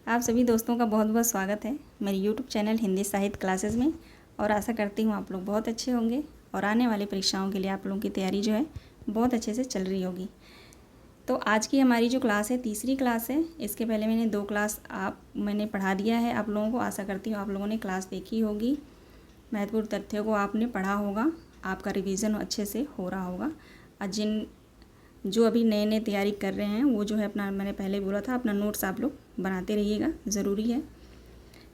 आप सभी दोस्तों का बहुत बहुत स्वागत है मेरे यूट्यूब चैनल हिंदी साहित्य क्लासेस में। और आशा करती हूँ आप लोग बहुत अच्छे होंगे और आने वाली परीक्षाओं के लिए आप लोगों की तैयारी जो है बहुत अच्छे से चल रही होगी। तो आज की हमारी जो क्लास है तीसरी क्लास है। इसके पहले मैंने 2 क्लास मैंने पढ़ा दिया है आप लोगों को। आशा करती हूँ आप लोगों ने क्लास देखी होगी, महत्वपूर्ण तथ्यों को आपने पढ़ा होगा, आपका रिवीजन अच्छे से हो रहा होगा। और जो अभी नए नए तैयारी कर रहे हैं वो जो है अपना, मैंने पहले बोला था, अपना नोट्स आप लोग बनाते रहिएगा, ज़रूरी है।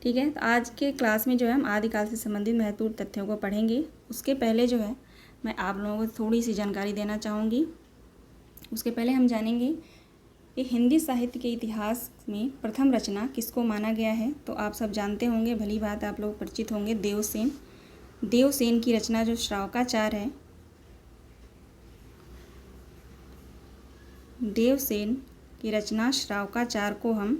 ठीक है, तो आज के क्लास में जो है हम आदिकाल से संबंधित महत्वपूर्ण तथ्यों को पढ़ेंगे। उसके पहले जो है मैं आप लोगों को थोड़ी सी जानकारी देना चाहूँगी। उसके पहले हम जानेंगे कि हिंदी साहित्य के इतिहास में प्रथम रचना किसको माना गया है। तो आप सब जानते होंगे, भली बात आप लोग परिचित होंगे, देवसेन। देवसेन की रचना जो श्रावकाचार है, देवसेन की रचना श्रावकाचार को हम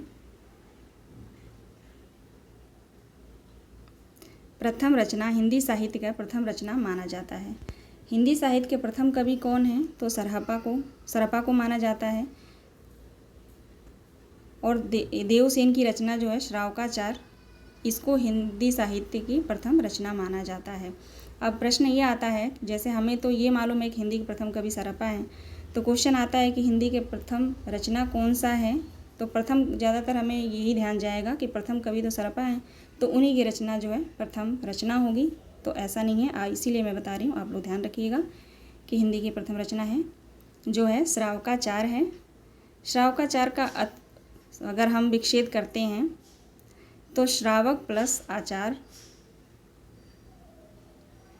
प्रथम रचना, हिंदी साहित्य का प्रथम रचना माना जाता है। हिंदी साहित्य के प्रथम कवि कौन हैं? तो सरहपा को माना जाता है। और देवसेन की रचना जो है श्रावकाचार, इसको हिंदी साहित्य की प्रथम रचना माना जाता है। अब प्रश्न ये आता है, जैसे हमें तो ये मालूम है कि हिंदी के प्रथम कवि सरहपा हैं, तो क्वेश्चन आता है कि हिंदी के प्रथम रचना कौन सा है। तो प्रथम ज़्यादातर हमें यही ध्यान जाएगा कि प्रथम कवि तो सरहपा हैं, तो उन्हीं की रचना जो है प्रथम रचना होगी। तो ऐसा नहीं है, इसीलिए मैं बता रही हूँ, आप लोग ध्यान रखिएगा कि हिंदी की प्रथम रचना है जो है श्रावकाचार है। श्रावकाचार का अगर हम विच्छेद करते हैं तो श्रावक प्लस आचार,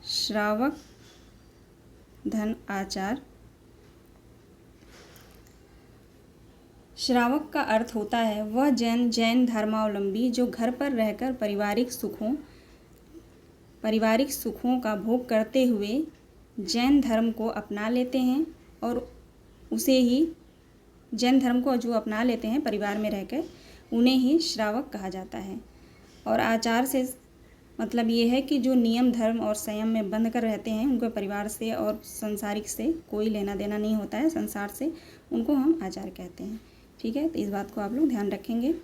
श्रावक धन आचार। श्रावक का अर्थ होता है वह जैन धर्मावलंबी जो घर पर रहकर पारिवारिक सुखों का भोग करते हुए जैन धर्म को अपना लेते हैं, और उसे ही जैन धर्म को जो अपना लेते हैं परिवार में रहकर, उन्हें ही श्रावक कहा जाता है। और आचार से मतलब ये है कि जो नियम धर्म और संयम में बंध कर रहते हैं, उनको परिवार से और संसारिक से कोई लेना देना नहीं होता है, संसार से, उनको हम आचार कहते हैं। ठीक है, तो इस बात को आप लोग ध्यान रखेंगे।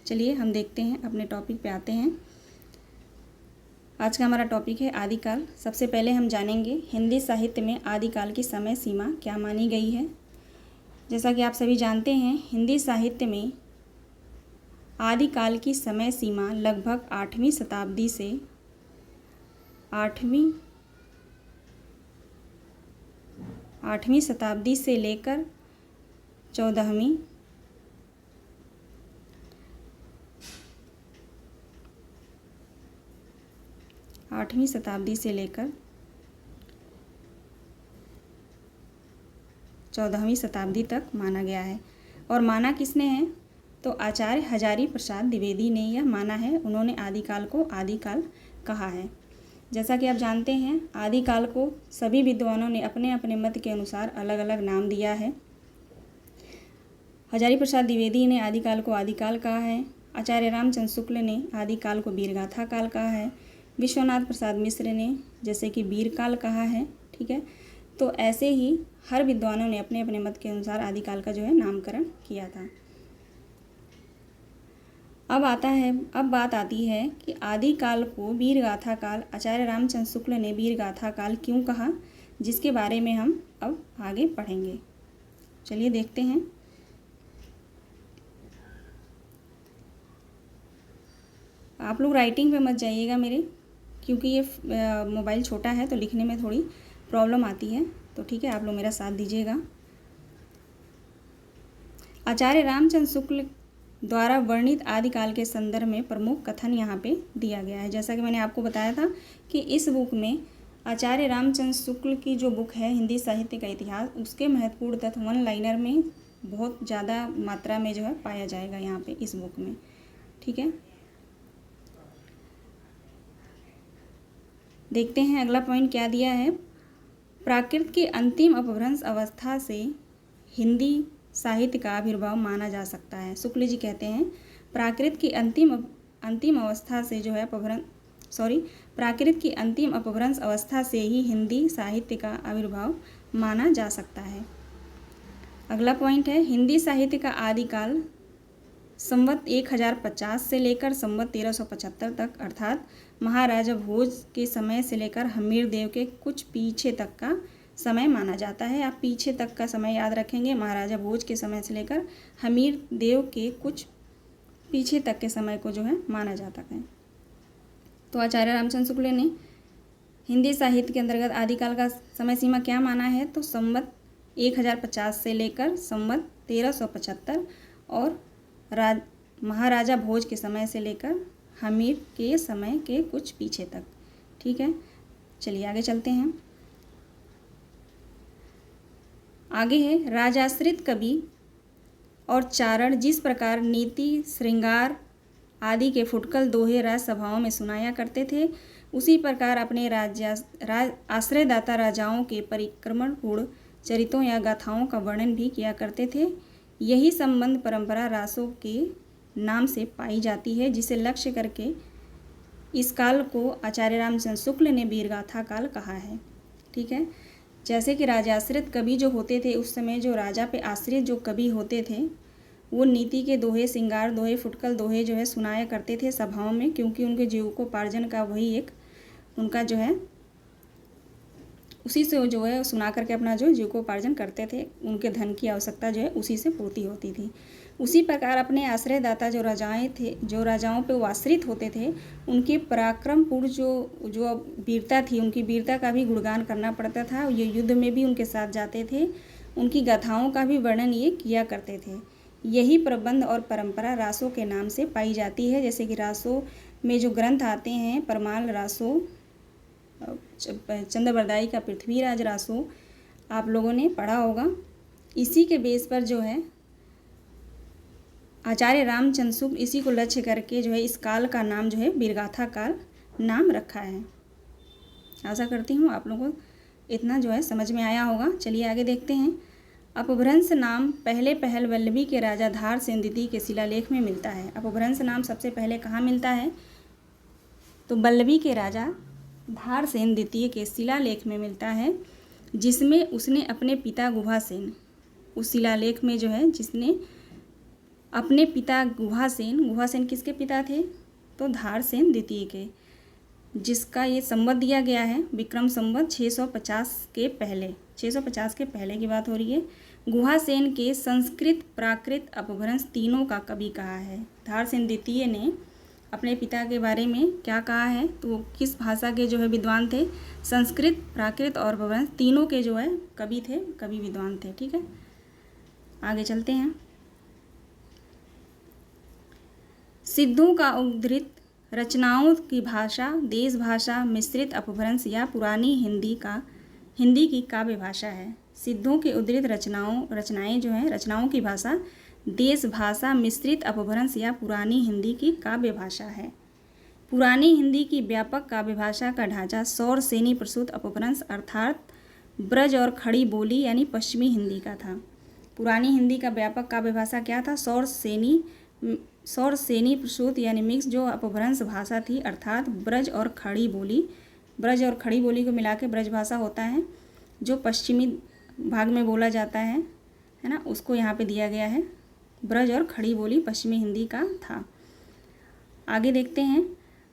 चलिए हम देखते हैं, अपने टॉपिक पे आते हैं। आज का हमारा टॉपिक है आदिकाल। सबसे पहले हम जानेंगे हिंदी साहित्य में आदिकाल की समय सीमा क्या मानी गई है। जैसा कि आप सभी जानते हैं, हिंदी साहित्य में आदिकाल की समय सीमा लगभग 8वीं शताब्दी से 8वीं शताब्दी से लेकर 14वीं शताब्दी से लेकर 14वीं शताब्दी तक माना गया है। और माना किसने है? तो आचार्य हजारी प्रसाद द्विवेदी ने यह माना है। उन्होंने आदिकाल को आदिकाल कहा है। जैसा कि आप जानते हैं, आदिकाल को सभी विद्वानों ने अपने अपने मत के अनुसार अलग अलग नाम दिया है। हजारी प्रसाद द्विवेदी ने आदिकाल को आदिकाल कहा है। आचार्य रामचंद्र शुक्ल ने आदिकाल को वीरगाथा काल कहा है। विश्वनाथ प्रसाद मिश्र ने जैसे कि वीरकाल कहा है। ठीक है, तो ऐसे ही हर विद्वानों ने अपने अपने मत के अनुसार आदिकाल का जो है नामकरण किया था। अब बात आती है कि आदिकाल को वीरगाथा काल, आचार्य रामचंद्र शुक्ल ने वीरगाथा काल क्यों कहा, जिसके बारे में हम अब आगे पढ़ेंगे। चलिए देखते हैं। आप लोग राइटिंग पे मत जाइएगा मेरे, क्योंकि ये मोबाइल छोटा है तो लिखने में थोड़ी प्रॉब्लम आती है। तो ठीक है, आप लोग मेरा साथ दीजिएगा। आचार्य रामचंद्र शुक्ल द्वारा वर्णित आदिकाल के संदर्भ में प्रमुख कथन यहाँ पे दिया गया है। जैसा कि मैंने आपको बताया था कि इस बुक में आचार्य रामचंद्र शुक्ल की जो बुक है हिंदी साहित्य का इतिहास, उसके महत्वपूर्ण तथ्य वन लाइनर में बहुत ज़्यादा मात्रा में जो है पाया जाएगा यहाँ पे इस बुक में। ठीक है, देखते हैं अगला पॉइंट क्या दिया है। प्राकृत की अंतिम अपभ्रंश अवस्था से हिंदी साहित्य का आविर्भाव माना जा सकता है। शुक्ल जी कहते हैं प्राकृत की अंतिम अवस्था से जो है प्राकृत की अंतिम अपभ्रंश अवस्था से ही हिंदी साहित्य का आविर्भाव माना जा सकता है। अगला पॉइंट है हिंदी साहित्य का आदिकाल संवत 1050 से लेकर संवत 1375 तक, अर्थात महाराजा भोज के समय से लेकर हमीर देव के कुछ पीछे तक का समय माना जाता है। आप पीछे तक का समय याद रखेंगे, महाराजा भोज के समय से लेकर हमीर देव के कुछ पीछे तक के समय को जो है माना जाता है। तो आचार्य रामचंद्र शुक्ल ने हिंदी साहित्य के अंतर्गत आदिकाल का समय सीमा क्या माना है? तो संवत 1050 से लेकर संवत 1375 और महाराजा भोज के समय से लेकर हमीर के समय के कुछ पीछे तक। ठीक है, चलिए आगे चलते हैं। आगे है राजाश्रित कवि और चारण जिस प्रकार नीति, श्रृंगार आदि के फुटकल दोहे राजसभाओं में सुनाया करते थे, उसी प्रकार अपने आश्रयदाता राजाओं के परिक्रमणपूर्ण चरित्रों या गाथाओं का वर्णन भी किया करते थे। यही संबंध परंपरा रासों के नाम से पाई जाती है, जिसे लक्ष्य करके इस काल को आचार्य रामचंद्र शुक्ल ने वीरगाथा काल कहा है। ठीक है, जैसे कि राजाश्रित कवि जो होते थे, उस समय जो राजा पे आश्रित जो कवि होते थे, वो नीति के दोहे, श्रृंगार दोहे, फुटकल दोहे जो है सुनाया करते थे सभाओं में, क्योंकि उनके जीविकोपार्जन का वही एक उनका जो है उसी से जो है सुना करके अपना जो जीविकोपार्जन करते थे, उनके धन की आवश्यकता जो है उसी से पूर्ति होती थी। उसी प्रकार अपने आश्रयदाता जो राजाएं थे, जो राजाओं पे वो आश्रित होते थे, उनके पराक्रमपूर्ण जो वीरता थी, उनकी वीरता का भी गुणगान करना पड़ता था। ये युद्ध में भी उनके साथ जाते थे, उनकी गाथाओं का भी वर्णन ये किया करते थे। यही प्रबंध और परंपरा रासों के नाम से पाई जाती है। जैसे कि रासों में जो ग्रंथ आते हैं, परमाल रासों, चंद्रबरदाई का पृथ्वीराज रासों, आप लोगों ने पढ़ा होगा। इसी के बेस पर जो है आचार्य रामचंद्र शुक्ल इसी को लक्ष्य करके जो है इस काल का नाम जो है वीरगाथा काल नाम रखा है। आशा करती हूँ आप लोगों को इतना जो है समझ में आया होगा। चलिए आगे देखते हैं। अपभ्रंश नाम पहले पहल वल्लभी के राजा धार सेन द्वितीय के शिलालेख में मिलता है। अपभ्रंश नाम सबसे पहले कहाँ मिलता है? तो वल्लभी के राजा धार सेन द्वितीय के शिलालेख में मिलता है, जिसमें उसने अपने पिता गुहासेन, उस शिलालेख में जो है जिसने अपने पिता गुहासेन किसके पिता थे? तो धार सेन द्वितीय के, जिसका ये संवत दिया गया है विक्रम संवत 650 के पहले की बात हो रही है। गुहासेन के संस्कृत, प्राकृत, अपभ्रंश तीनों का कवि कहा है। धार सेन द्वितीय ने अपने पिता के बारे में क्या कहा है? तो वो किस भाषा के जो है विद्वान थे? संस्कृत, प्राकृत और अपभ्रंश तीनों के जो है कवि थे, कवि विद्वान थे। ठीक है, आगे चलते हैं। सिद्धों का उद्धृत रचनाओं की भाषा देश भाषा मिश्रित अपभ्रंश या पुरानी हिंदी की काव्य भाषा है। सिद्धों के उद्धृत रचनाएं जो हैं, रचनाओं की भाषा देश भाषा मिश्रित अपभ्रंश या पुरानी हिंदी की काव्य भाषा है। पुरानी हिंदी की व्यापक काव्य भाषा का ढांचा सौर सेनी प्रसूत अपभ्रंश अर्थात ब्रज और खड़ी बोली यानी पश्चिमी हिंदी का था। पुरानी हिंदी का व्यापक काव्य भाषा क्या था? सौर सेनी प्रसूत यानी मिक्स जो अपभ्रंश भाषा थी, अर्थात ब्रज और खड़ी बोली को मिला के ब्रज भाषा होता है, जो पश्चिमी भाग में बोला जाता है ना, उसको यहाँ पे दिया गया है। ब्रज और खड़ी बोली पश्चिमी हिंदी का था। आगे देखते हैं।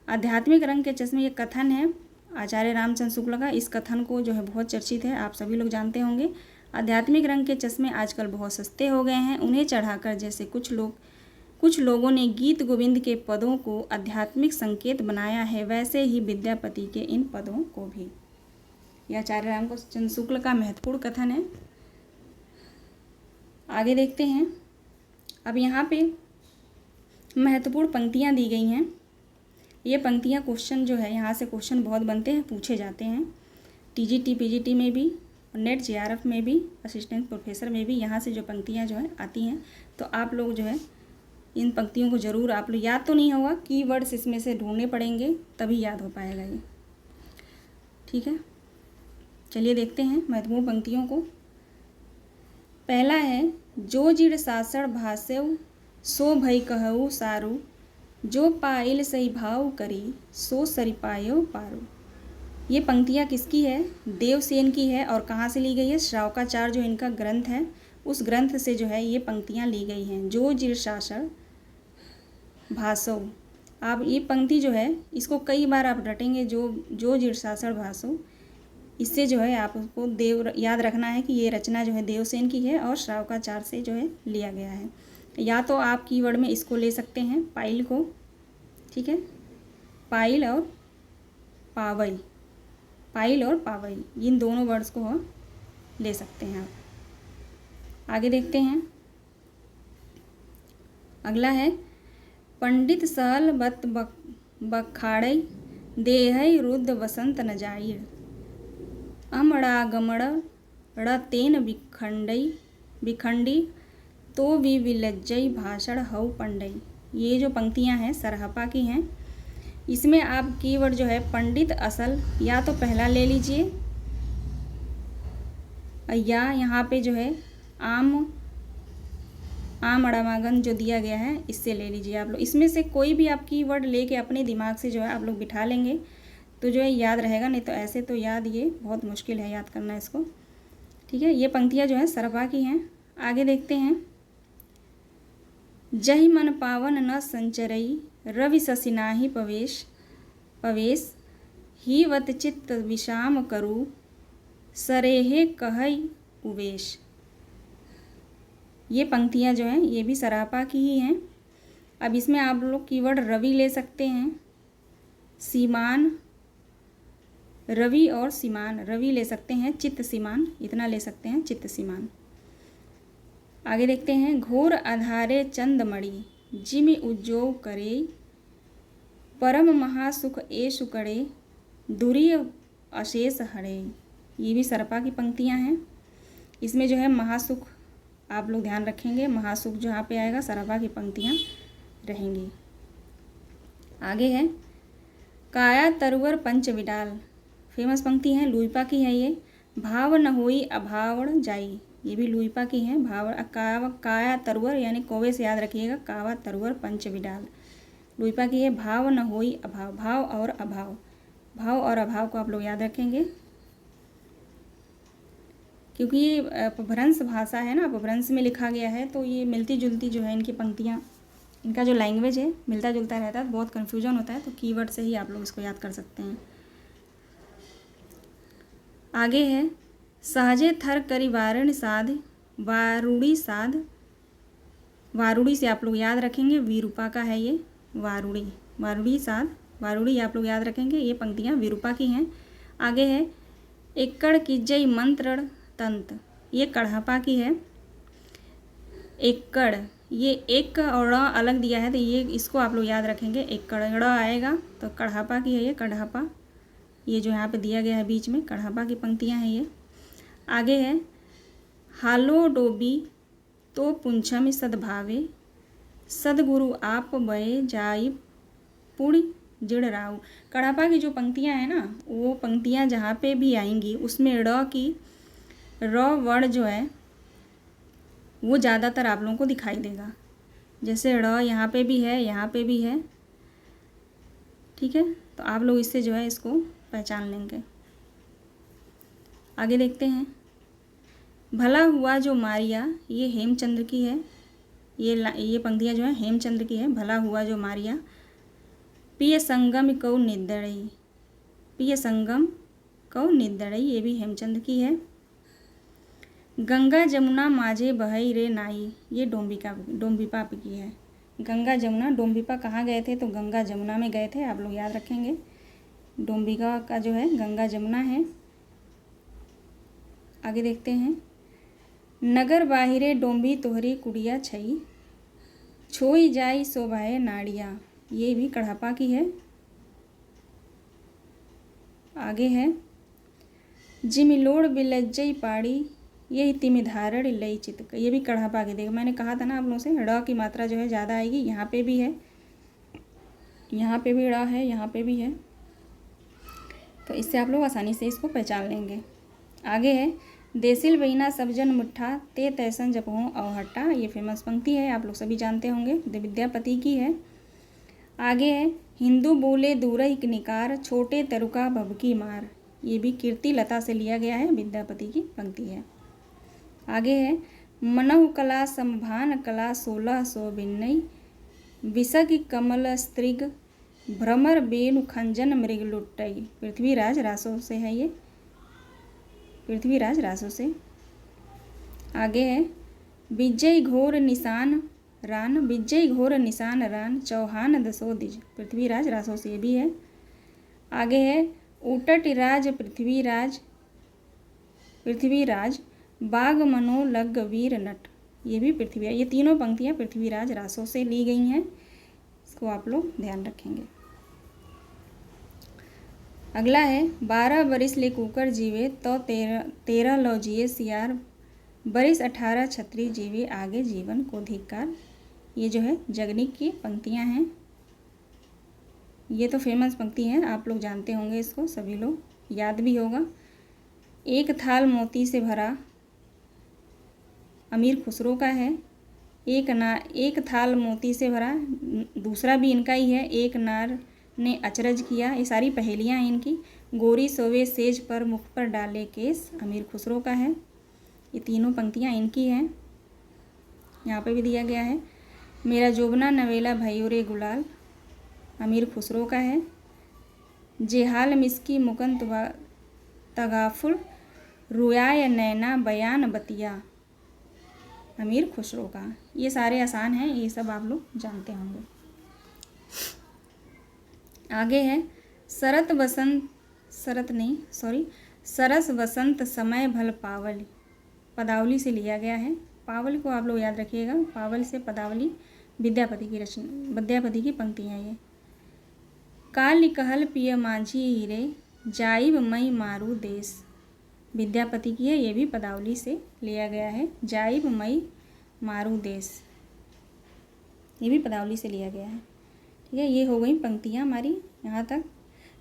आध्यात्मिक रंग के चश्मे, ये कथन है आचार्य रामचंद्र शुक्ल का। इस कथन को जो है बहुत चर्चित है, आप सभी लोग जानते होंगे। आध्यात्मिक रंग के चश्मे आजकल बहुत सस्ते हो गए हैं, उन्हें चढ़ाकर जैसे कुछ लोगों ने गीत गोविंद के पदों को आध्यात्मिक संकेत बनाया है, वैसे ही विद्यापति के इन पदों को भी। यह आचार्य रामचंद्र शुक्ल का महत्वपूर्ण कथन है। आगे देखते हैं। अब यहाँ पे महत्वपूर्ण पंक्तियाँ दी गई हैं। ये पंक्तियाँ क्वेश्चन जो है, यहाँ से क्वेश्चन बहुत बनते हैं, पूछे जाते हैं टीजीटी पीजीटी में भी, नेट जेआरएफ में भी, असिस्टेंट प्रोफेसर में भी। यहाँ से जो पंक्तियाँ जो है आती हैं, तो आप लोग जो है इन पंक्तियों को ज़रूर, आप लोग याद तो नहीं होगा, कीवर्ड्स इसमें से ढूंढने पड़ेंगे तभी याद हो पाएगा ये। ठीक है, चलिए देखते हैं महत्वपूर्ण पंक्तियों को। पहला है, जो जिड़ सासड़ भास्यव सो भई कहऊ सारू, जो पाइल सही भाव करी सो सरी पायो पारू। ये पंक्तियाँ किसकी है? देवसेन की है। और कहाँ से ली गई है? श्रावकाचार्य जो इनका ग्रंथ है, उस ग्रंथ से जो है ये पंक्तियाँ ली गई हैं। जो जिड़ सासड़ भासो। आप ये पंक्ति जो है इसको कई बार आप रटेंगे, जो जीर्षासड़ भासो। इससे जो है आपको देव याद रखना है कि ये रचना जो है देवसेन की है और श्रावकाचार्य से जो है लिया गया है। या तो आप कीवर्ड में इसको ले सकते हैं, पाइल को, ठीक है, पाइल और पावई, पाइल और पावई, इन दोनों वर्ड्स को ले सकते हैं आप। आगे देखते हैं, अगला है पंडित सहल बत बखाड़ई देहई रुद्र वसंत न जाई अमड़ागमड़ ड़तेन बिखंडी तो भी विलज्जई भाषण हऊ पंडई। ये जो पंक्तियां हैं सरहपा की हैं। इसमें आप कीवर्ड जो है पंडित असल या तो पहला ले लीजिए, या यहाँ पे जो है आम अड़ामागन जो दिया गया है इससे ले लीजिए आप लोग। इसमें से कोई भी आप कीवर्ड लेके अपने दिमाग से जो है आप लोग बिठा लेंगे तो जो है याद रहेगा, नहीं तो ऐसे तो याद ये बहुत मुश्किल है याद करना इसको, ठीक है। ये पंक्तियाँ जो है सरपा की हैं। आगे देखते हैं, जहि मन पावन न संचरई रवि ससिनाहि पवेश ही वत चित्त विषाम करू सरेहे कहई उवेश। ये पंक्तियाँ जो हैं ये भी सरापा की ही हैं। अब इसमें आप लोग कीवर्ड रवि ले सकते हैं, सीमान, रवि और सीमान, रवि ले सकते हैं, चित्त सीमान, इतना ले सकते हैं, चित्त सीमान। आगे देखते हैं, घोर आधारे चंदमणि जिमि उज्जोव करे परम महासुख एषु करे दुरीय अशेष हरे। ये भी सरपा की पंक्तियां हैं। इसमें जो है महासुख आप लोग ध्यान रखेंगे, महासुख जहाँ पे आएगा सरपा की पंक्तियां रहेंगी। आगे है, काया तरुवर पंच विडाल, फेमस पंक्ति है, लुइपा की है ये। भाव न होई अभावण जाई, ये भी लुइपा की है। भाव काया तरुवर यानी कोवे से याद रखिएगा, कावा तरुवर पंच विडाल, लुइपा की है। भाव न होई अभाव, भाव और अभाव, भाव और अभाव को आप लोग याद रखेंगे क्योंकि ये अपभ्रंश भाषा है ना, अपभ्रंश में लिखा गया है, तो ये मिलती जुलती जो है इनकी पंक्तियाँ, इनका जो लैंग्वेज है मिलता जुलता रहता है, तो बहुत कन्फ्यूजन होता है, तो कीवर्ड से ही आप लोग इसको याद कर सकते हैं। आगे है, सहजे थर करी वारण साध वारुड़ी साध, वारुड़ी से आप लोग याद रखेंगे, विरूपा का है ये, वारुड़ी, वारुड़ी साध, वारुड़ी आप लोग याद रखेंगे, ये पंक्तियाँ विरूपा की हैं। आगे है, एकड़ की जय मंत्रण तंत, ये कढ़ापा की है। एकड़, ये एक और अलग दिया है तो ये इसको आप लोग याद रखेंगे, एकड़ आएगा तो कढ़ापा की है ये, कढ़ापा, ये जो यहाँ पे दिया गया है बीच में, कढ़ापा की पंक्तियाँ हैं ये। आगे है, हालो डोबी तो पुंछम सद्भावे सदगुरु आप बये जाई पुण्य जिड़ राव। कढ़ापा की जो पंक्तियाँ हैं ना, वो पंक्तियाँ जहाँ पे भी आएंगी उसमें र वर्ड जो है वो ज़्यादातर आप लोगों को दिखाई देगा। जैसे ड़ यहाँ पे भी है, यहाँ पे भी है, ठीक है, तो आप लोग इससे जो है इसको पहचान लेंगे। आगे देखते हैं, भला हुआ जो मारिया, ये हेमचंद्र की है, ये पंक्तियाँ जो है हेमचंद्र की है। भला हुआ जो मारिया, पिय संगम कौ निदड़ई, पिय संगम कौ निदड़ई, ये भी हेमचंद्र की है। गंगा जमुना माझे बहई रे नाई, ये डोम्बिपा की है। गंगा जमुना, डोम्बिपा कहाँ गए थे, तो गंगा जमुना में गए थे, आप लोग याद रखेंगे। डोम्बिका का जो है गंगा जमुना है। आगे देखते हैं, नगर बाहिरे डोम्बी तोहरी कुड़िया छई छोई जाई शोभाए नाड़िया, ये भी कढ़ापा की है। आगे है, जिमिलोड़ बिलज्जई पाड़ी ये तिमिधारण लई चित, ये भी कढ़ापा की। देखो मैंने कहा था ना आप लोगों से, ड़ की मात्रा जो है ज़्यादा आएगी, यहाँ पे भी है, यहाँ पे भी ड़ है, यहाँ पे भी है, तो इससे आप लोग आसानी से इसको पहचान लेंगे। आगे है, देसिल बहिना सब जन मुट्ठा ते तैसन जपहों अवहट्टा, ये फेमस पंक्ति है, आप लोग सभी जानते होंगे, विद्यापति की है। आगे है, हिंदू बोले दूरई निकार छोटे तरुका भबकी मार, ये भी कीर्ति लता से लिया गया है, विद्यापति की पंक्ति है। आगे है, मनहु कला संभान कला 1600 बिन्नई विसग कमल स्त्रिग भ्रमर बेनु खंजन मृग लुट्टई। पृथ्वीराज रासो से है ये, पृथ्वीराज रासो से। आगे है विजय घोर निशान रान, विजय घोर निशान रान चौहान दसो दिज। पृथ्वीराज रासो से भी है। आगे है उटट राज पृथ्वीराज, पृथ्वीराज बाग मनो लग वीर नट। ये भी पृथ्वीराज, ये तीनों पंक्तियाँ पृथ्वीराज रासो से ली गई हैं, इसको आप लोग ध्यान रखेंगे। अगला है 12 बरिस ले कुकर जीवे तो 13 लो जिए सियार, बरिस 18 छत्री जीवे आगे जीवन को धिक्कार। ये जो है जगनिक की पंक्तियां हैं, ये तो फेमस पंक्ति हैं, आप लोग जानते होंगे इसको, सभी लोग याद भी होगा। एक थाल मोती से भरा अमीर खुसरो का है। एक थाल मोती से भरा, दूसरा भी इनका ही है। एक नार ने अचरज किया, ये सारी पहेलियाँ हैं इनकी। गोरी सोवे सेज पर मुख पर डाले केस, अमीर खुसरो का है। ये तीनों पंक्तियाँ इनकी हैं। यहाँ पे भी दिया गया है मेरा जोबना नवेला भयूरे गुलाल, अमीर खुसरो का है। जेहाल मिसकी मुकन तगाफुल रुयाय नैना बयान बतिया, अमीर खुसरो का। ये सारे आसान हैं, ये सब आप लोग जानते होंगे। आगे है सरस वसंत समय भल पावली, पदावली से लिया गया है। पावली को आप लोग याद रखिएगा, पावल से पदावली विद्यापति की रचना, विद्यापति की पंक्तियाँ ये। काल कहल पिय माझी हीरे जाइब मई मारू देश, विद्यापति की है, ये भी पदावली से लिया गया है। जाइब मई मारू देश, ये भी पदावली से लिया गया है। ठीक है, ये हो गई पंक्तियाँ हमारी, यहाँ तक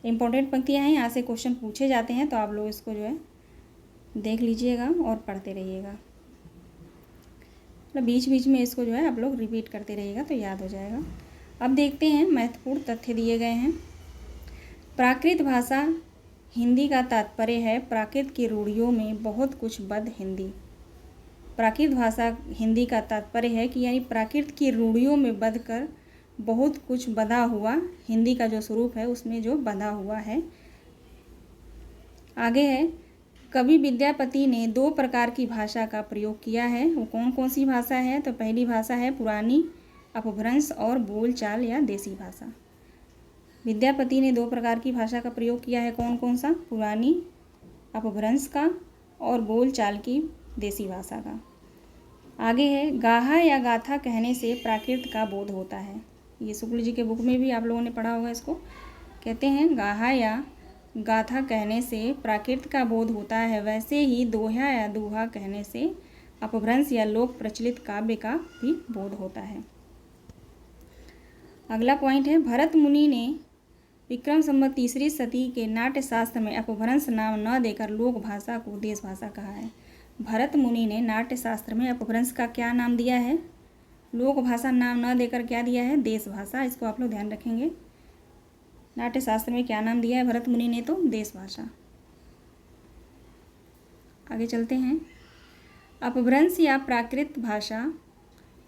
इम्पोर्टेंट पंक्तियाँ हैं, यहाँ से क्वेश्चन पूछे जाते हैं, तो आप लोग इसको जो है देख लीजिएगा और पढ़ते रहिएगा। मतलब बीच बीच में इसको जो है आप लोग रिपीट करते रहिएगा तो याद हो जाएगा। अब देखते हैं महत्वपूर्ण तथ्य दिए गए हैं। प्राकृत भाषा हिंदी का तात्पर्य है प्राकृत की रूढ़ियों में बहुत कुछ बद हिंदी। प्राकृत भाषा हिंदी का तात्पर्य है कि यानी प्राकृत की रूढ़ियों में बद कर बहुत कुछ बधा हुआ, हिंदी का जो स्वरूप है उसमें जो बधा हुआ है। आगे है कवि विद्यापति ने 2 प्रकार की भाषा का प्रयोग किया है। वो कौन कौन सी भाषा है? तो पहली भाषा है पुरानी अपभ्रंश और बोलचाल या देसी भाषा। विद्यापति ने 2 प्रकार की भाषा का प्रयोग किया है, कौन कौन सा? पुरानी अपभ्रंश का और बोलचाल की देसी भाषा का। आगे है गाहा या गाथा कहने से प्राकृत का बोध होता है। ये शुक्ल जी के बुक में भी आप लोगों ने पढ़ा होगा इसको। कहते हैं गाहा या गाथा कहने से प्राकृत का बोध होता है, वैसे ही दोहा या दोहा कहने से अपभ्रंश या लोक प्रचलित काव्य का भी बोध होता है। अगला पॉइंट है भरत मुनि ने विक्रम संवत 3री सदी के नाट्य शास्त्र में अपभ्रंश नाम न देकर लोक भाषा को देश भाषा कहा है। भरत मुनि ने नाट्य शास्त्र में अपभ्रंश का क्या नाम दिया है? लोक भाषा नाम न देकर क्या दिया है? देश भाषा। इसको आप लोग ध्यान रखेंगे। नाट्य शास्त्र में क्या नाम दिया है भरत मुनि ने? तो देश भाषा। आगे चलते हैं। अपभ्रंश या प्राकृत भाषा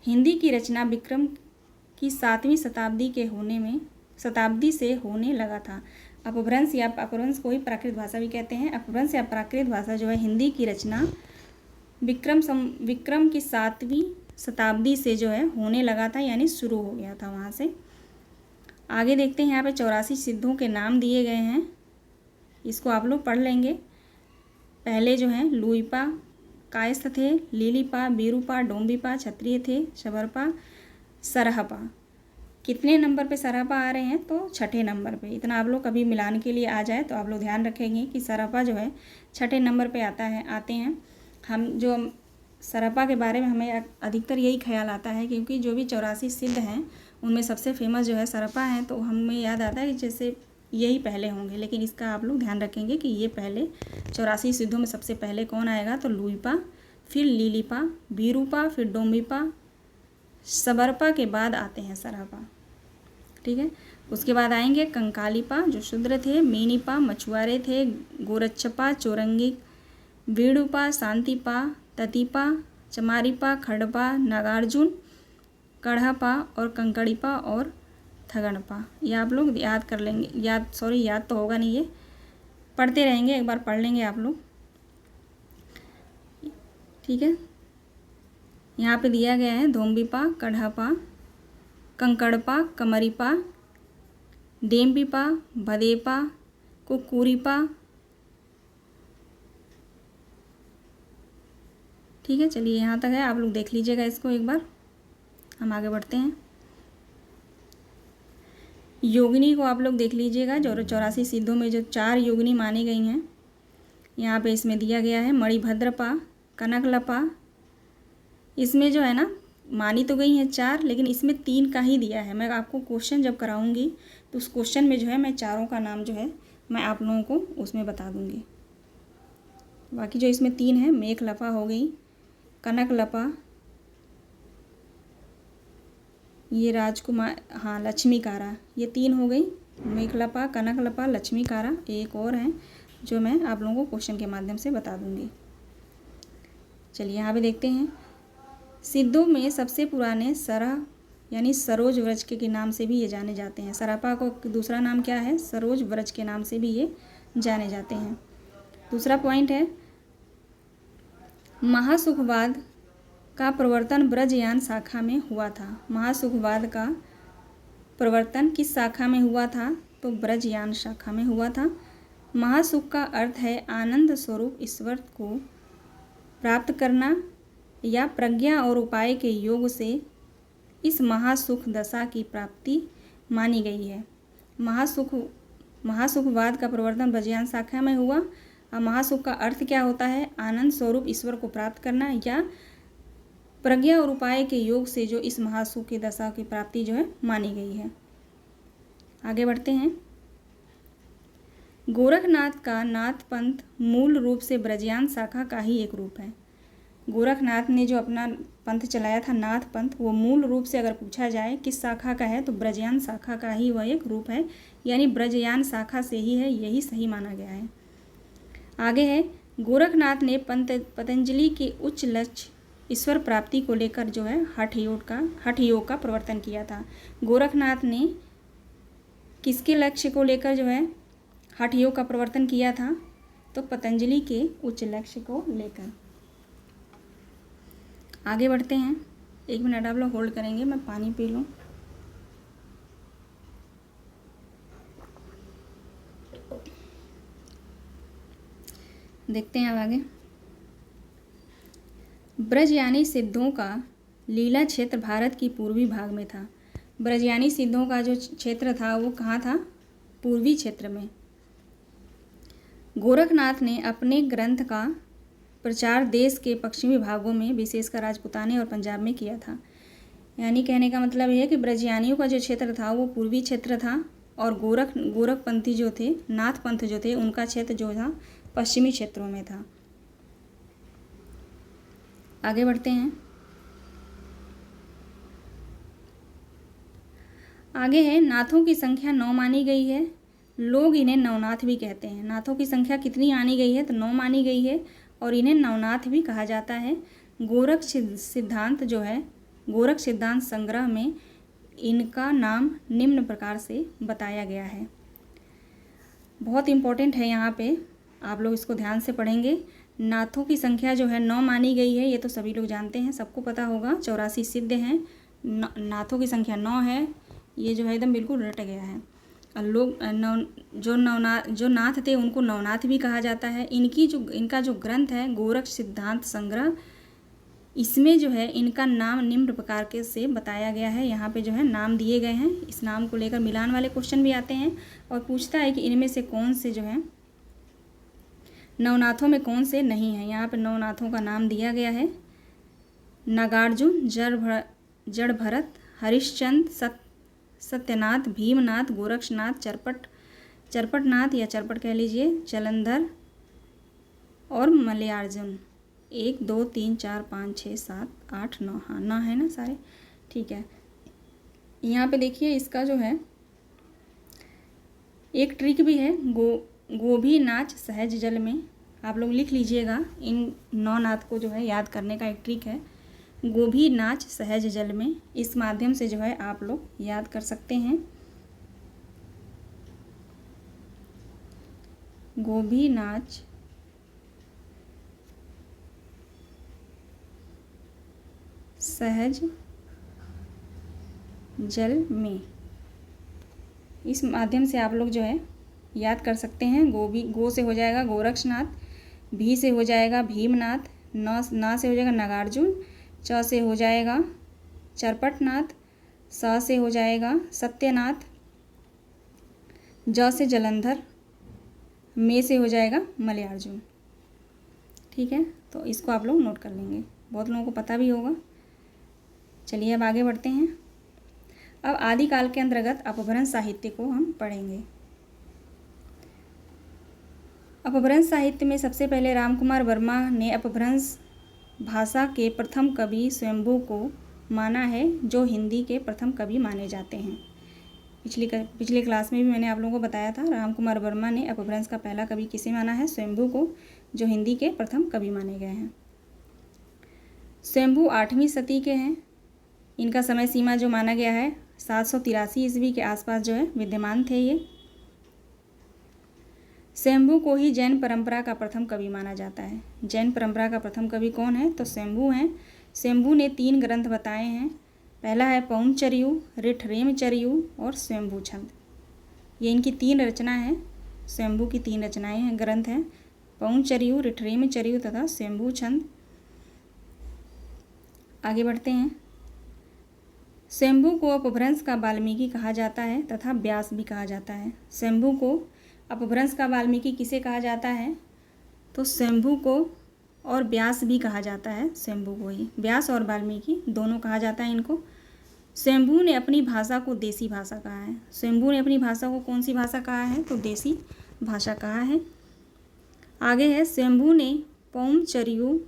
हिंदी की रचना विक्रम की 7वीं शताब्दी से होने लगा था। अपभ्रंश या अपभ्रंश को ही प्राकृत भाषा भी कहते हैं। अपभ्रंश या प्राकृत भाषा जो है हिंदी की रचना विक्रम की 7वीं शताब्दी से जो है होने लगा था, यानी शुरू हो गया था वहाँ से। आगे देखते हैं, यहाँ पे 84 सिद्धों के नाम दिए गए हैं, इसको आप लोग पढ़ लेंगे। पहले जो हैं लुईपा कायस्थ थे, लीलीपा, बीरूपा, डोम्बीपा क्षत्रिय थे, शबरपा, सरहपा। कितने नंबर पे सरहपा आ रहे हैं? तो 6ठे नंबर पे। इतना आप लोग कभी मिलान के लिए आ जाए तो आप लोग ध्यान रखेंगे कि सरहपा जो है 6ठे नंबर पे आते हैं। हम जो सरहपा के बारे में हमें अधिकतर यही ख्याल आता है, क्योंकि जो भी 84 सिद्ध हैं उनमें सबसे फेमस जो है सरहपा हैं, तो हमें याद आता है कि जैसे यही पहले होंगे, लेकिन इसका आप लोग ध्यान रखेंगे कि ये पहले 84 सिद्धों में सबसे पहले कौन आएगा? तो लुईपा, फिर लीलीपा, बीरूपा, फिर डोम्बीपा, सबरपा के बाद आते हैं सरहपा। ठीक है, उसके बाद आएंगे कंकालीपा जो शूद्र थे, मीनीपा मछुआरे थे, गोरच्छपा चौरंगी, बीड़ूपा शांतिपा, ततीपा, चमारीपा, खड़पा, नागार्जुन, कढ़पा और कंकड़िपा और थगड़पा। ये आप लोग याद कर लेंगे, याद तो होगा नहीं, ये पढ़ते रहेंगे, एक बार पढ़ लेंगे आप लोग, ठीक है। यहाँ पे दिया गया है धोम्बिपा, कढ़पा, कंकड़पा, कमरिपा, डेम्बिपा, भदेपा, कुकुरिपा, ठीक है। चलिए यहाँ तक है, आप लोग देख लीजिएगा इसको एक बार, हम आगे बढ़ते हैं। योगिनी को आप लोग देख लीजिएगा, जो 84 सिद्धों में जो 4 योगिनी मानी गई हैं, यहाँ पे इसमें दिया गया है मणिभद्रपा, कनकलपा। इसमें जो है ना मानी तो गई हैं 4, लेकिन इसमें 3 का ही दिया है। मैं आपको क्वेश्चन जब कराऊंगी तो उस क्वेश्चन में जो है मैं चारों का नाम जो है मैं आप लोगों को उसमें बता दूंगी। बाकी जो इसमें 3 है, मेघलपा हो गई, कनकलपा, ये राजकुमार, हाँ लक्ष्मीकारा, ये 3 हो गई, मेघलपा, कनकलपा, लक्ष्मीकारा। एक और है जो मैं आप लोगों को क्वेश्चन के माध्यम से बता दूंगी। चलिए यहाँ पे देखते हैं। सिद्धों में सबसे पुराने सरा यानी सरोज व्रज के नाम से भी ये जाने जाते हैं। सरापा को दूसरा नाम क्या है? सरोज व्रज के नाम से भी ये जाने जाते हैं। दूसरा पॉइंट है, महासुखवाद का प्रवर्तन ब्रजयान शाखा में हुआ था। महासुखवाद का प्रवर्तन किस शाखा में हुआ था? तो ब्रजयान शाखा में हुआ था। महासुख का अर्थ है आनंद स्वरूप ईश्वर को प्राप्त करना या प्रज्ञा और उपाय के योग से इस महासुख दशा की प्राप्ति मानी गई है। महासुखवाद का प्रवर्तन ब्रजयान शाखा में हुआ। और महासुख का अर्थ क्या होता है? आनंद स्वरूप ईश्वर को प्राप्त करना या प्रज्ञा और उपाय के योग से जो इस महासुख की दशा की प्राप्ति जो है मानी गई है। आगे बढ़ते हैं। गोरखनाथ का नाथ पंथ मूल रूप से ब्रजयान शाखा का ही एक रूप है। गोरखनाथ ने जो अपना पंथ चलाया था नाथ पंथ, वो मूल रूप से अगर पूछा जाए किस शाखा का है तो ब्रजयान शाखा का ही वह एक रूप है, यानी ब्रजयान शाखा से ही है, यही सही माना गया है। आगे है, गोरखनाथ ने पतंजलि के उच्च लक्ष्य ईश्वर प्राप्ति को लेकर जो है हठ योग का प्रवर्तन किया था। गोरखनाथ ने किसके लक्ष्य को लेकर जो है हठ योग का प्रवर्तन किया था? तो पतंजलि के उच्च लक्ष्य को लेकर। आगे बढ़ते हैं। 1 मिनट आप लोग होल्ड करेंगे, मैं पानी पी लूँ। देखते हैं अब आगे। ब्रजयानी सिद्धों का लीला क्षेत्र भारत की पूर्वी भाग में था। ब्रजयानी सिद्धों का जो क्षेत्र था वो कहाँ था? पूर्वी क्षेत्र में। गोरखनाथ ने अपने ग्रंथ का प्रचार देश के पश्चिमी भागों में विशेषकर राजपूताने और पंजाब में किया था। यानी कहने का मतलब यह है कि ब्रजयानियों का जो क्षेत्र था वो पूर्वी क्षेत्र था और गोरखपंथी जो थे, नाथ पंथ जो थे, उनका क्षेत्र जो था पश्चिमी क्षेत्रों में था। आगे बढ़ते हैं। आगे है, नाथों की संख्या 9 मानी गई है। लोग इन्हें नवनाथ भी कहते हैं। नाथों की संख्या कितनी मानी गई है? तो 9 मानी गई है और इन्हें नवनाथ भी कहा जाता है। गोरख सिद्धांत जो है, गोरख सिद्धांत संग्रह में इनका नाम निम्न प्रकार से बताया गया है। बहुत इम्पोर्टेंट है, यहाँ पे आप लोग इसको ध्यान से पढ़ेंगे। नाथों की संख्या जो है 9 मानी गई है, ये तो सभी लोग जानते हैं, सबको पता होगा। 84 सिद्ध हैं, नाथों की संख्या 9 है, ये जो है एकदम बिल्कुल रट गया है। और लोग जो नाथ थे उनको नवनाथ भी कहा जाता है। इनका जो ग्रंथ है गोरख सिद्धांत संग्रह, इसमें जो है इनका नाम निम्न प्रकार के से बताया गया है। यहाँ पे जो है नाम दिए गए हैं, इस नाम को लेकर मिलान वाले क्वेश्चन भी आते हैं और पूछता है कि इनमें से कौन से जो है नवनाथों में कौन से नहीं हैं। यहाँ पे नवनाथों का नाम दिया गया है, नागार्जुन, जड़ भरत, हरिश्चंद्र, सत्यनाथ, भीमनाथ, गोरक्षनाथ, चरपटनाथ या चरपट कह लीजिए, जलंधर और मलयार्जुन। 1 2 3 4 5 6 7 8 9, हाँ 9 है ना सारे, ठीक है। यहाँ पे देखिए इसका जो है एक ट्रिक भी है, गोभी नाच सहज जल में। आप लोग लिख लीजिएगा, इन 9 नाथ को जो है याद करने का एक ट्रिक है। गोभी नाच सहज जल में। इस माध्यम से जो है आप लोग याद कर सकते हैं। गोभी नाच सहज जल में, इस माध्यम से आप लोग जो है याद कर सकते हैं। गो से हो जाएगा गोरक्षनाथ, भी से हो जाएगा भीमनाथ, ना से हो जाएगा नागार्जुन, च से हो जाएगा चरपटनाथ, स से हो जाएगा सत्यनाथ, ज से जलंधर, में से हो जाएगा मलयार्जुन। ठीक है, तो इसको आप लोग नोट कर लेंगे, बहुत लोगों को पता भी होगा। चलिए अब आगे बढ़ते हैं। अब आदिकाल के अंतर्गत अपभ्रंश साहित्य को हम पढ़ेंगे। अपभ्रंश साहित्य में सबसे पहले रामकुमार वर्मा ने अपभ्रंश भाषा के प्रथम कवि स्वयंभू को माना है, जो हिंदी के प्रथम कवि माने जाते हैं। पिछली क्लास में भी मैंने आप लोगों को बताया था, रामकुमार वर्मा ने अपभ्रंश का पहला कवि किसे माना है? स्वयंभू को, जो हिंदी के प्रथम कवि माने गए हैं। स्वयंभू 8वीं सदी के हैं। इनका समय सीमा जो माना गया है 783 ईस्वी के आसपास जो है विद्यमान थे ये। स्वयंभू को ही जैन परंपरा का प्रथम कवि माना जाता है। जैन परंपरा का प्रथम कवि कौन है? तो स्वयंभू हैं। स्वयंभू ने 3 ग्रंथ बताए हैं। पहला है पौंचर्यु, ऋठरेमचर्यु और स्वयंभू छंद। ये इनकी 3 रचना है। स्वयंभू की 3 रचनाएं हैं, ग्रंथ हैं, पौंचर्यु, ऋठरेमचर्यु तथा स्वयंभू छंद। आगे बढ़ते हैं। स्वयंभू को अपभ्रंश का वाल्मीकि कहा जाता है तथा व्यास भी कहा जाता है। स्वयंभू को अपभ्रंश का वाल्मीकि किसे कहा जाता है? तो स्वयंभू को और व्यास भी कहा जाता है। स्वयंभू को ही व्यास और वाल्मीकि दोनों कहा जाता है इनको। स्वयंभू ने अपनी भाषा को देसी भाषा कहा है। स्वयंभू ने अपनी भाषा को कौन सी भाषा कहा है? तो देसी भाषा कहा है। आगे है, स्वयंभू ने पौंचर्यु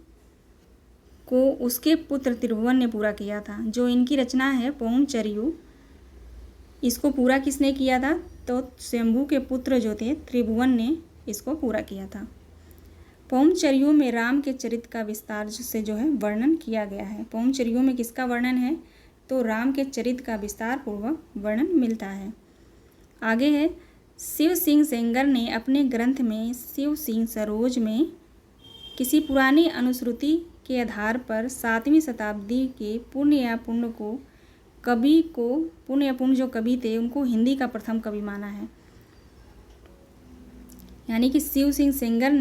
को उसके पुत्र त्रिभुवन ने पूरा किया था। जो इनकी रचना है पौंचर्यु, इसको पूरा किसने किया था? तो स्वयंभू के पुत्र जो थे त्रिभुवन ने इसको पूरा किया था। पौंचर्यु में राम के चरित्र का विस्तार से जो है वर्णन किया गया है। पौंचर्यु में किसका वर्णन है? तो राम के चरित्र का विस्तार पूर्वक वर्णन मिलता है। आगे है, शिव सिंह सेंगर ने अपने ग्रंथ में शिव सिंह सरोज में किसी पुरानी अनुश्रुति के आधार पर 7वीं शताब्दी के पुण्य या पुण्य जो कवि थे उनको हिंदी का प्रथम कवि माना है। यानी कि शिव सिंह सेंगर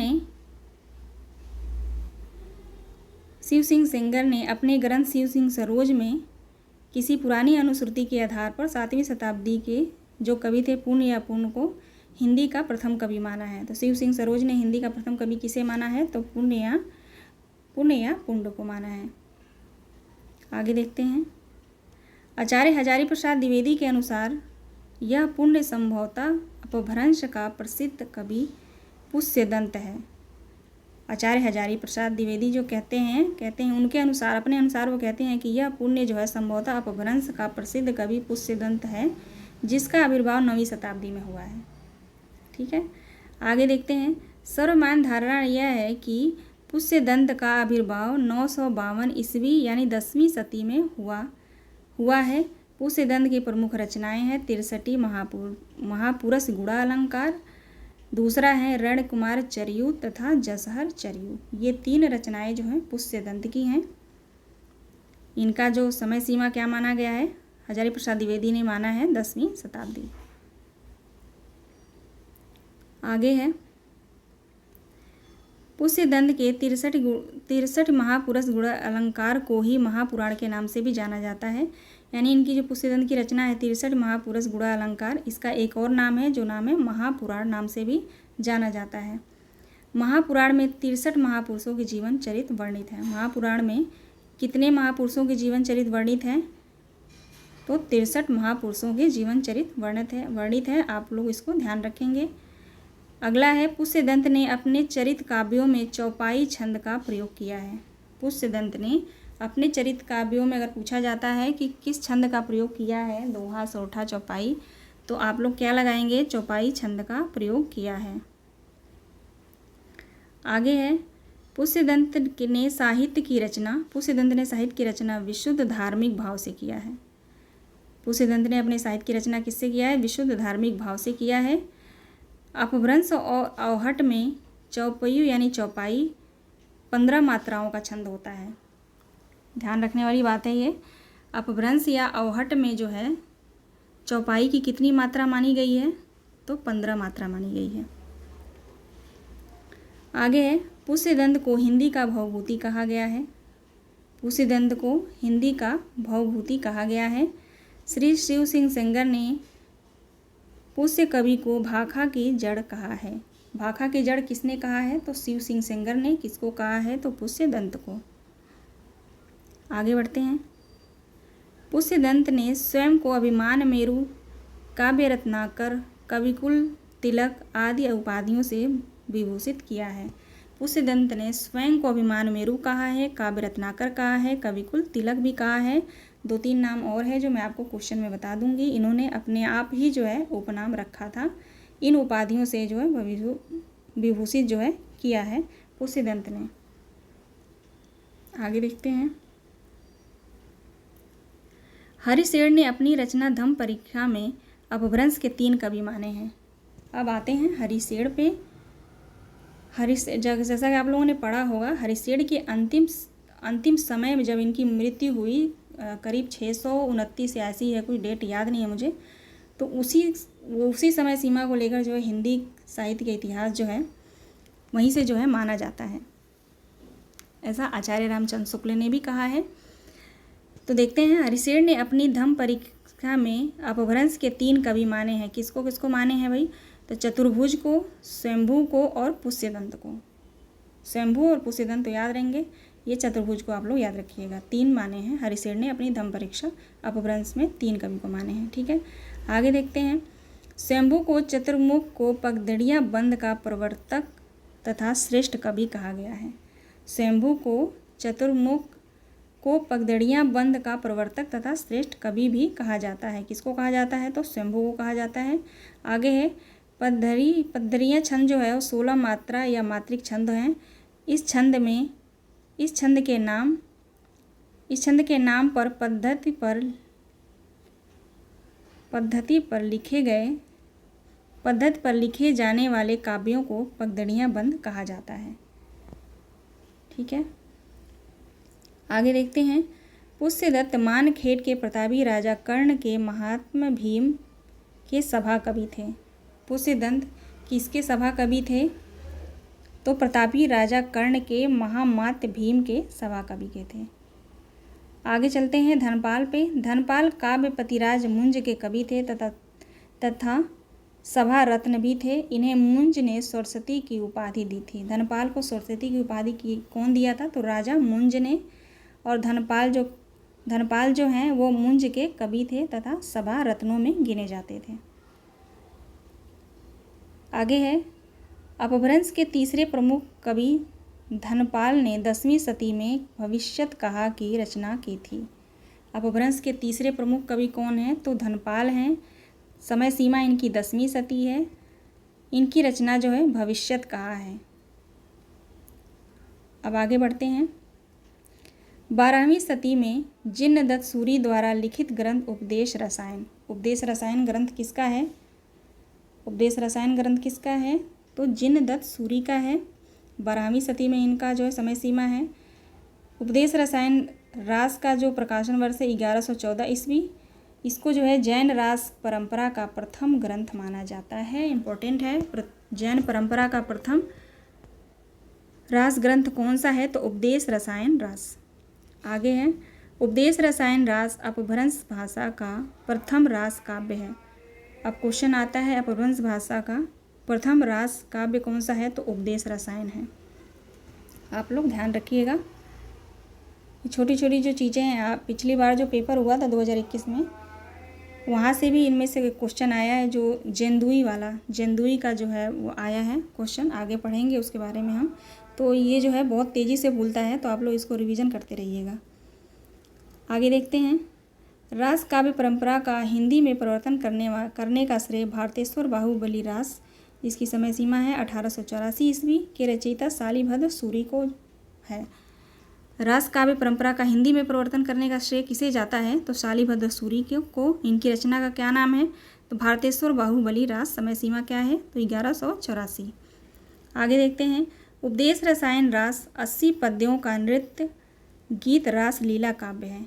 ने अपने ग्रंथ शिव सिंह सरोज में किसी पुरानी अनुश्रुति के आधार पर 7वीं शताब्दी के जो कवि थे पुण्य या पुण्य को हिंदी का प्रथम कवि माना है। तो शिव सिंह सरोज ने हिंदी का प्रथम कवि किसे माना है? तो पुण्य या पुण्य को माना है। आगे देखते हैं। आचार्य हजारी प्रसाद द्विवेदी के अनुसार यह पुण्य संभवतः अपभ्रंश का प्रसिद्ध कवि पुष्यदंत है। आचार्य हजारी प्रसाद द्विवेदी जो कहते हैं उनके अनुसार, अपने अनुसार वो कहते हैं कि यह पुण्य जो है संभवतः अपभ्रंश का प्रसिद्ध कवि पुष्यदंत है, जिसका आविर्भाव 9वीं शताब्दी में हुआ है। ठीक है, आगे देखते हैं। सर्वमान्य धारणा यह है कि पुष्यदंत का आविर्भाव 952 ईस्वी यानी 10वीं सदी में हुआ है। पुष्यदंत की प्रमुख रचनाएं हैं 63 महापुरुष गुणा अलंकार, दूसरा है रण कुमार चर्यु तथा जसहर चर्यु। ये 3 रचनाएं जो हैं पुष्यदंत की हैं। इनका जो समय सीमा क्या माना गया है? हजारी प्रसाद द्विवेदी ने माना है 10वीं शताब्दी। आगे है, पुष्यदंत के 63 महापुरुष गुण अलंकार को ही महापुराण के नाम से भी जाना जाता है। यानी इनकी जो पुष्यदंत की रचना है 63 महापुरुष गुण अलंकार, इसका एक और नाम है जो नाम है महापुराण नाम से भी जाना जाता है। महापुराण में 63 महापुरुषों के जीवन चरित्र वर्णित है। महापुराण में कितने महापुरुषों के जीवन चरित्र वर्णित हैं? तो 63 महापुरुषों के जीवन चरित्र वर्णित है। आप लोग इसको ध्यान रखेंगे। अगला है, पुष्यदंत ने अपने चरित्र काव्यों में चौपाई छंद का प्रयोग किया है। पुष्यदंत ने अपने चरित्र काव्यों में अगर पूछा जाता है कि किस छंद का प्रयोग किया है, दोहा, सोठा, चौपाई, तो आप लोग क्या लगाएंगे? चौपाई छंद का प्रयोग किया है। आगे है, पुष्यदंत ने साहित्य की रचना विशुद्ध धार्मिक भाव से किया है। पुष्यदंत ने अपने साहित्य की रचना किससे किया है? विशुद्ध धार्मिक भाव से किया है। अपभ्रंश और अवहट में चौपयु यानी चौपाई 15 मात्राओं का छंद होता है। ध्यान रखने वाली बात है ये। अपभ्रंश या अवहट में जो है चौपाई की कितनी मात्रा मानी गई है? तो 15 मात्रा मानी गई है। आगे है, पुष्यदंत को हिंदी का भवभूति कहा गया है। पुष्यदंत को हिंदी का भवभूति कहा गया है। श्री शिव सिंह सेंगर ने पुष्य कवि को भाखा की जड़ कहा है। भाखा की जड़ किसने कहा है? तो शिव सिंह सेंगर ने। किसको कहा है? तो पुष्यदंत को। आगे बढ़ते हैं। पुष्यदंत ने स्वयं को अभिमान मेरु, काव्य रत्नाकर, कविकुल तिलक आदि उपाधियों से विभूषित किया है। पुष्यदंत ने स्वयं को अभिमान मेरु कहा है, काव्य रत्नाकर कहा है, कविकुल तिलक भी कहा है। 2-3 नाम और है जो मैं आपको क्वेश्चन में बता दूंगी। इन्होंने अपने आप ही जो है उपनाम रखा था। इन उपाधियों से जो है विभूषित जो है किया है पुष्यदंत ने। आगे देखते हैं। हरिशेर ने अपनी रचना धम्म परीक्षा में अपभ्रंश के 3 कवि माने हैं। अब आते हैं हरिशेर पे। जैसा कि आप लोगों ने पढ़ा होगा, हरिशेर के अंतिम समय में जब इनकी मृत्यु हुई, करीब 629 या ऐसी है, कोई डेट याद नहीं है मुझे, तो उसी समय सीमा को लेकर जो है हिंदी साहित्य का इतिहास जो है वहीं से जो है माना जाता है। ऐसा आचार्य रामचंद्र शुक्ल ने भी कहा है। तो देखते हैं, हरिशेर ने अपनी धम्म परीक्षा में अपभ्रंश के 3 कवि माने हैं। किसको किसको माने हैं भाई? तो चतुर्भुज को, स्वयंभू को और पुष्यदंत को। स्वयंभू और पुष्यदंत तो याद रहेंगे, ये चतुर्भुज को आप लोग याद रखिएगा। 3 माने हैं हरिशेर ने अपनी धम्म परीक्षा अपभ्रंश में 3 कवि को माने हैं। ठीक है, आगे देखते हैं। स्वयंभू को चतुर्मुख को पगडंडिया बंद का प्रवर्तक तथा श्रेष्ठ कवि कहा गया है। स्वयंभू को चतुर्मुख को पगडंडिया बंद का प्रवर्तक तथा श्रेष्ठ कवि भी कहा जाता है। किसको कहा जाता है? तो स्वयंभू को कहा जाता है। आगे है, पद्धरिया छंद जो है वो 16 मात्रा या मात्रिक छंद हैं। इस छंद के नाम पर पद्धति पर लिखे जाने वाले काव्यों को पगडंडिया बंद कहा जाता है। ठीक है, आगे देखते हैं। पुष्यदत्त मानखेड़ के प्रतापी राजा कर्ण के महात्मा भीम के सभा कवि थे। पुष्यदत्त किसके सभा कवि थे? तो प्रतापी राजा कर्ण के महामात्य भीम के सभा कवि के थे। आगे चलते हैं धनपाल पे। धनपाल काव्यपतिराज मुंज के कवि थे तथा सभा रत्न भी थे। इन्हें मुंज ने सरस्वती की उपाधि दी थी। धनपाल को सरस्वती की उपाधि कौन दिया था? तो राजा मुंज ने। और धनपाल जो हैं वो मुंज के कवि थे तथा सभा रत्नों में गिने जाते थे। आगे है, अपभ्रंश के तीसरे प्रमुख कवि धनपाल ने 10वीं शती में भविष्यत कहा की रचना की थी। अपभ्रंश के तीसरे प्रमुख कवि कौन हैं? तो धनपाल हैं। समय सीमा इनकी 10वीं शती है। इनकी रचना जो है भविष्यत कहा है। अब आगे बढ़ते हैं। 12वीं शती में जिनदत्त सूरी द्वारा लिखित ग्रंथ उपदेश रसायन ग्रंथ किसका है? उपदेश रसायन ग्रंथ किसका है? तो जिनदत्त सूरी का है। 12वीं शती में इनका जो है समय सीमा है। उपदेश रसायन रास का जो प्रकाशन वर्ष है 1114 ईस्वी। इसको जो है जैन रास परंपरा का प्रथम ग्रंथ माना जाता है। इम्पोर्टेंट है, जैन परंपरा का प्रथम रास ग्रंथ कौन सा है? तो उपदेश रसायन रास। आगे है, उपदेश रसायन रास अपभ्रंश भाषा का प्रथम रास काव्य है। अब क्वेश्चन आता है, अपभ्रंश भाषा का प्रथम रास काव्य कौन सा है? तो उपदेश रसायन है। आप लोग ध्यान रखिएगा, छोटी छोटी जो चीज़ें हैं। आप पिछली बार जो पेपर हुआ था 2021 में, वहाँ से भी इनमें से क्वेश्चन आया है। जो जेंदुई का जो है वो आया है क्वेश्चन। आगे पढ़ेंगे उसके बारे में हम। तो ये जो है बहुत तेज़ी से भूलता है, तो आप लोग इसको रिवीजन करते रहिएगा। आगे देखते हैं। रास काव्य परंपरा का हिंदी में परिवर्तन करने का श्रेय भारतेश्वर बाहुबली रास इसकी समय सीमा है 1884 ईस्वी के रचयिता शालिभद्र सूरी को है। रास काव्य परंपरा का हिंदी में प्रवर्तन करने का श्रेय किसे जाता है? तो शालिभद्र सूरी को। इनकी रचना का क्या नाम है? तो भारतेश्वर बाहुबली रास। समय सीमा क्या है? तो 1184। आगे देखते हैं। उपदेश रसायन रास 80 पद्यों का नृत्य गीत रास लीला काव्य है।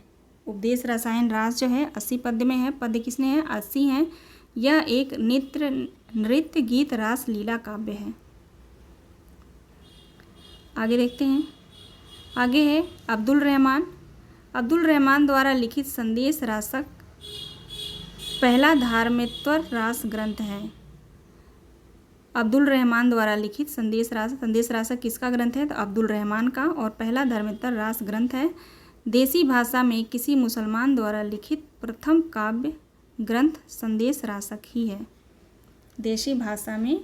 उपदेश रसायन रास जो है 80 पद्य में है। पद्य किसने हैं? 80 हैं। यह एक नृत्य गीत रास लीला काव्य है। आगे देखते हैं। आगे है अब्दुल रहमान द्वारा लिखित संदेश रासक पहला धार्मित्व रास ग्रंथ है। अब्दुल रहमान द्वारा लिखित संदेश रासक किसका ग्रंथ है? तो अब्दुल रहमान का। और पहला धर्मेत्तर रास ग्रंथ है। देसी भाषा में किसी मुसलमान द्वारा लिखित प्रथम काव्य ग्रंथ संदेश रासक ही है। देसी भाषा में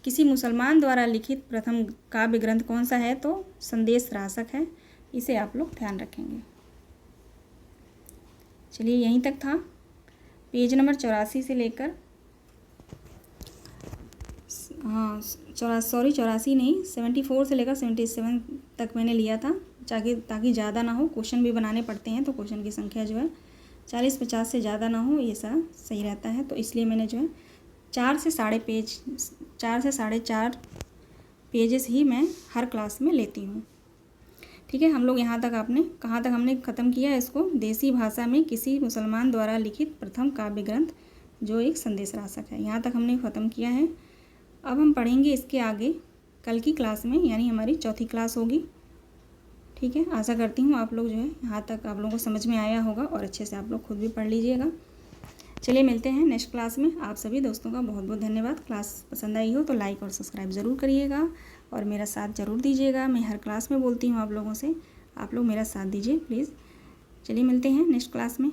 किसी मुसलमान द्वारा लिखित प्रथम काव्य ग्रंथ कौन सा है? तो संदेश रासक है। इसे आप लोग ध्यान रखेंगे। चलिए यहीं तक था। पेज नंबर 84 से लेकर 84 नहीं 74 से लेकर 77 तक मैंने लिया था, ताकि ज़्यादा ना हो। क्वेश्चन भी बनाने पड़ते हैं तो क्वेश्चन की संख्या जो है 40-50 से ज़्यादा ना हो, ये सही रहता है। तो इसलिए मैंने जो है 4 से साढ़े 4 पेजेस ही मैं हर क्लास में लेती हूँ। ठीक है, हम लोग यहाँ तक कहाँ तक हमने ख़त्म किया इसको? देसी भाषा में किसी मुसलमान द्वारा लिखित प्रथम काव्य ग्रंथ जो एक संदेश रासक है, यहाँ तक हमने ख़त्म किया है। अब हम पढ़ेंगे इसके आगे कल की क्लास में, यानी हमारी चौथी क्लास होगी। ठीक है, आशा करती हूँ आप लोग जो है यहाँ तक आप लोगों को समझ में आया होगा और अच्छे से आप लोग खुद भी पढ़ लीजिएगा। चलिए मिलते हैं नेक्स्ट क्लास में। आप सभी दोस्तों का बहुत बहुत धन्यवाद। क्लास पसंद आई हो तो लाइक और सब्सक्राइब ज़रूर करिएगा और मेरा साथ ज़रूर दीजिएगा। मैं हर क्लास में बोलती हूँ आप लोगों से, आप लोग मेरा साथ दीजिए प्लीज़। चलिए मिलते हैं नेक्स्ट क्लास में।